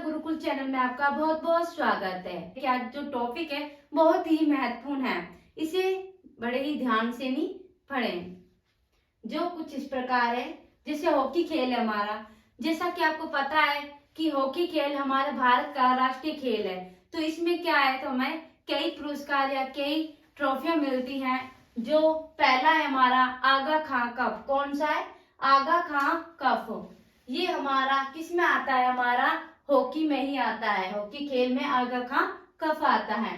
Gurukul channel में आपका बहुत बहुत स्वागत है। कि आज जो टॉपिक है बहुत ही महत्वपूर्ण है, इसे बड़े ही ध्यान से नहीं पढ़ें। जो कुछ इस प्रकार है, जैसे हॉकी खेल है हमारा। जैसा कि आपको पता है कि हॉकी खेल हमारे भारत का राष्ट्रीय खेल है, तो इसमें क्या है, तो हमें कई पुरस्कार या कई ट्रॉफियां मिलती हैं। जो पहला है हमारा आगा खां कप। कौन सा है? आगा खां कप। ये हमारा किस में आता है? हमारा हॉकी में ही आता है। हॉकी खेल में आगा खां कप आता है।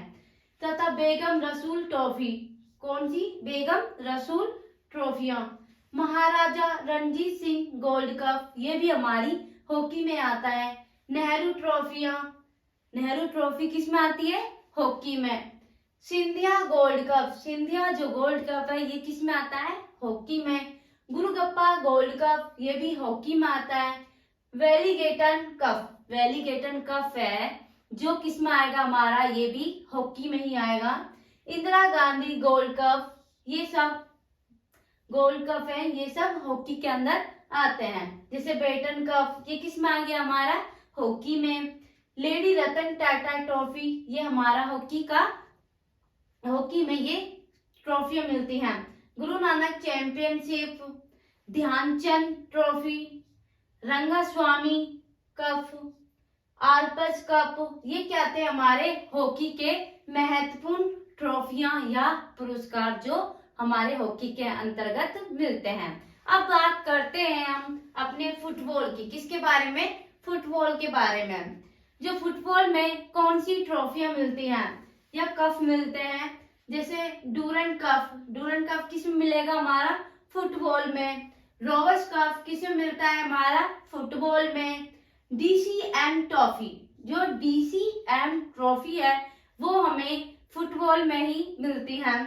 तथा बेगम रसूल ट्रॉफी। कौन सी? बेगम रसूल ट्रॉफियां। महाराजा रणजीत सिंह गोल्ड कप, ये भी हमारी हॉकी में आता है। नेहरू ट्रॉफियां, नेहरू ट्रॉफी किस में आती है? हॉकी में। सिंधिया गोल्ड कप, सिंधिया जो गोल्ड कप है ये किस में आता है? हॉकी में। गुरुगप्पा गोल्ड कप, ये भी हॉकी में आता है। वेलीगेटन कप, वेलीगेटन कप है जो किस में आएगा? हमारा ये भी हॉकी में ही आएगा। इंदिरा गांधी गोल्ड कप, ये सब गोल्ड कप है, ये सब हॉकी के अंदर आते हैं। जैसे बेटन कप, ये किस में आ गया? हमारा हॉकी में। लेडी रतन टाटा ट्रॉफी, ये हमारा हॉकी में ये ट्रॉफियां मिलती हैं। Guru Nanak championship, Dhyanchand trophy, Rangaswamy cup, आर्पस कप, ये क्या थे? हमारे हॉकी के महत्वपूर्ण ट्रॉफियां या पुरस्कार जो हमारे हॉकी के अंतर्गत मिलते हैं। अब बात करते हैं हम अपने फुटबॉल की। किसके बारे में? फुटबॉल के बारे में। जो फुटबॉल में कौन सी ट्रॉफियां मिलती हैं या कप मिलते हैं? जैसे डूरन कप, डूरन कप किस में मिलेगा? हमारा फुटबॉल में। रोवर्स कप किस में मिलता है? हमारा फुटबॉल में। डीसीएम ट्रॉफी, जो डीसीएम ट्रॉफी है वो हमें फुटबॉल में ही मिलती है।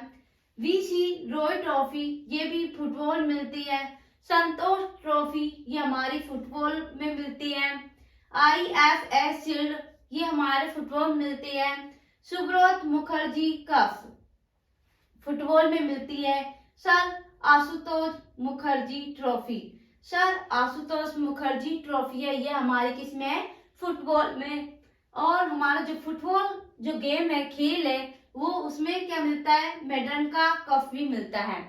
वीसी रॉय ट्रॉफी, ये भी फुटबॉल मिलती है। संतोष ट्रॉफी, ये हमारी फुटबॉल में मिलती है। आईएफएस शील्ड, ये हमारे फुटबॉल मिलती है। सुब्रत मुखर्जी कप फुटबॉल में मिलती है। Sir Ashutosh Mukherjee trophy, sir Ashutosh Mukherjee trophy है, ये हमारे किस में है? फुटबॉल में। और हमारा जो फुटबॉल जो गेम है, खेल है, वो उसमें क्या मिलता है? मेडल का कप भी मिलता है।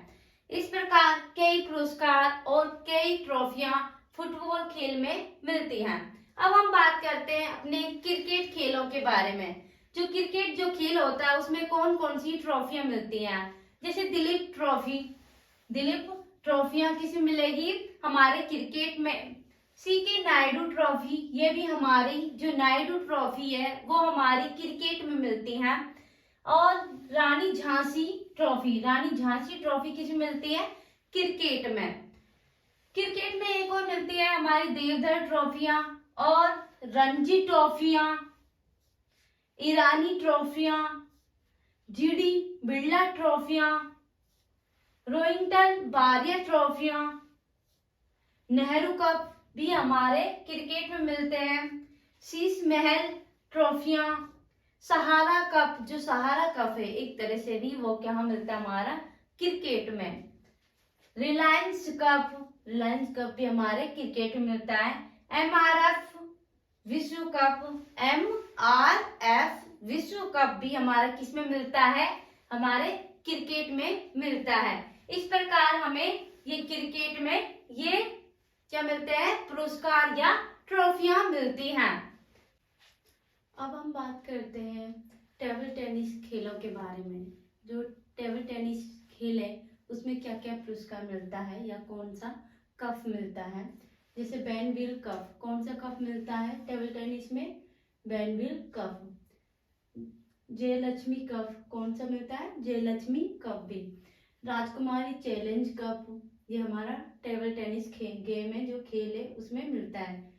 इस प्रकार कई पुरस्कार और कई ट्रॉफियां फुटबॉल खेल में मिलती हैं। अब हम बात करते हैं अपने क्रिकेट खेलों के बारे में। जो क्रिकेट जो खेल होता है उसमें कौन कौन सी ट्रॉफियां मिलती हैं? जैसे दिलीप ट्रॉफी, दिलीप ट्रॉफियां किसे मिलेगी? हमारे क्रिकेट में। सीके नायडू ट्रॉफी, ये भी हमारी जो नायडू ट्रॉफी है वो हमारी क्रिकेट में मिलती है। और रानी झांसी ट्रॉफी, रानी झांसी ट्रॉफी किसे मिलती है? क्रिकेट में। क्रिकेट में एक और मिलती है हमारी देवधर ट्रॉफियां और रणजी ट्रॉफियां, ईरानी ट्रॉफियां, जीडी बिरला ट्रॉफियां, रोहिंटन बारिया ट्रॉफियां, नेहरू कप भी हमारे क्रिकेट में मिलते हैं। शीश महल ट्रॉफियां, सहारा कप, जो सहारा कप है एक तरह से भी वो क्या मिलता है? हमारा क्रिकेट में। रिलायंस कप, रिलायंस कप भी हमारे क्रिकेट में मिलता है। एमआरएफ विश्व कप, एमआरएफ विश्व कप भी हमारा किस में मिलता है? हमारे क्रिकेट में मिलता है। इस प्रकार हमें ये क्रिकेट में ये क्या मिलते हैं? पुरस्कार या ट्रॉफियां मिलती हैं। अब हम बात करते हैं टेबल टेनिस खेलों के बारे में। जो टेबल टेनिस खेल है उसमें क्या क्या पुरस्कार मिलता है या कौन सा कप मिलता है? जैसे बेनविल कप, कौन सा कप मिलता है टेबल टेनिस में? बेनविल कप। जयलक्ष्मी कप, कौन सा मिलता है? जयलक्ष्मी कप भी। राजकुमारी चैलेंज कप, ये हमारा टेबल टेनिस गेम है, जो खेल है उसमें मिलता है।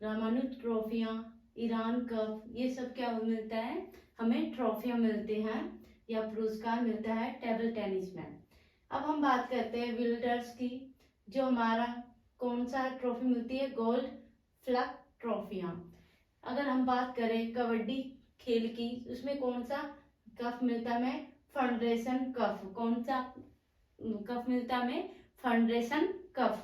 रामानुज ट्रॉफियां, ईरान कप, ये सब क्या मिलता है? हमें ट्रॉफियां मिलती हैं या पुरस्कार मिलता है टेबल टेनिस में। अब हम बात करते हैं विल्डर्स की। जो हमारा कौन सा ट्रॉफी मिलती है? गोल्ड फ्लग ट्रॉफियां। अगर हम बात करें कबड्डी खेल की, उसमें कौन सा कप मिलता है हमें? Federation cup. कौन सा कप मिलता है हमें? Federation cup.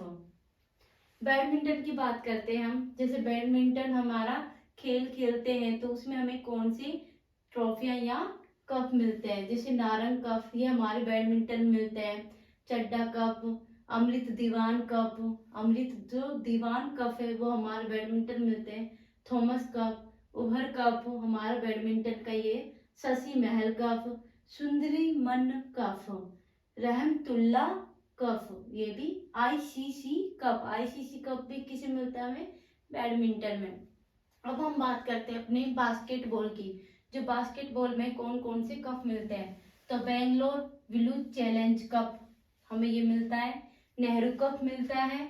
बैडमिंटन की बात करते हैं हम। जैसे बैडमिंटन हमारा खेल खेलते हैं तो उसमें हमें कौन सी ट्रॉफियां या कप मिलते हैं। जैसे नारंग कप, ये हमारे बैडमिंटन में मिलते हैं। चड्डा कप, अमृत दीवान कप, अमृत जो दीवान कप है वो हमारे बैडमिंटन मिलते हैं। थॉमस कप, उभर कप हमारा बैडमिंटन का ये। शशि महल कप, सुंदरी मन कप, रहमतुल्ला कप, ये भी आईसीसी कप। आईसीसी कप भी किसे मिलता है हमें, बैडमिंटन में। अब हम बात करते हैं अपने बास्केटबॉल की। जो बास्केटबॉल में कौन कौन से कप मिलते हैं, तो बेंगलोर विलू चैलेंज कप हमें ये मिलता है। नेहरू कप मिलता है,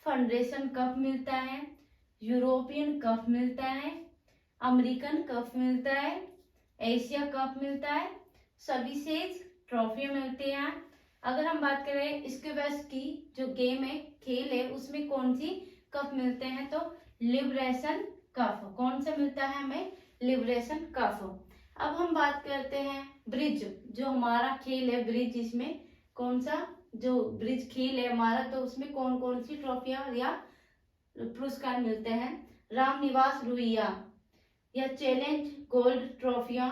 फेडरेशन कप मिलता है, यूरोपियन कप मिलता है, अमेरिकन कप मिलता है, एशिया कप मिलता है, सर्विसेज ट्रॉफी मिलती है। अगर हम बात करें इसके वेस्ट की जो गेम है, खेल है, उसमें कौन सी कप मिलते हैं, तो लिबरेशन कप। कौन सा मिलता है हमें, लिबरेशन कप। अब हम बात करते हैं ब्रिज, जो हमारा खेल है ब्रिज, इसमें कौन सा जो ब्रिज खेल है हमारा, तो उसमें कौन कौन सी ट्रॉफियां या पुरस्कार मिलते हैं। रामनिवास रुइया या चैलेंज गोल्ड ट्रॉफियां,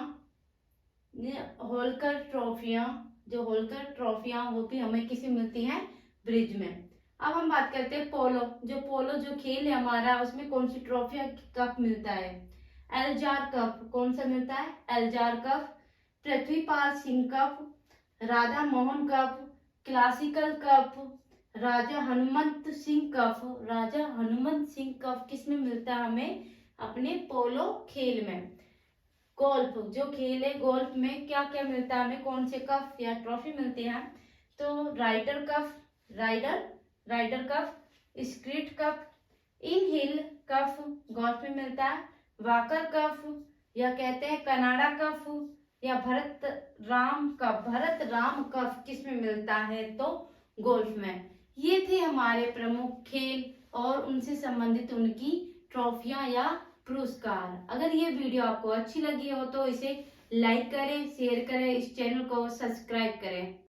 होलकर ट्रॉफियां, जो होलकर ट्रॉफियां वो भी हमें किसी मिलती हैं, ब्रिज में। अब हम बात करते हैं पोलो, जो पोलो जो खेल है हमारा, उसमें कौन सी ट्रॉफियां कप मिलता है। एल्जार कप, कौन सा मिलता है, Ezra cup. Prithvipal Singh cup, Radha Mohan cup, classical cup, Raja Hanumant Singh cup. Raja Hanumant Singh cup किसमें मिलता है हमें, अपने पोलो खेल में। गोल्फ, जो खेल है गोल्फ में क्या क्या मिलता है हमें, कौन से कप या ट्रॉफी मिलती है, तो राइडर कप, राइडर कप, स्क्रीट कप, इन हिल कप गोल्फ में मिलता है। वाकर कप या कहते हैं कनाडा कप, या भरत राम कप किस में मिलता है, तो गोल्फ में। ये थे हमारे प्रमुख खेल और उनसे संबंधित उनकी ट्रॉफियां या पुरस्कार। अगर ये वीडियो आपको अच्छी लगी हो तो इसे लाइक करें, शेयर करें, इस चैनल को सब्सक्राइब करें।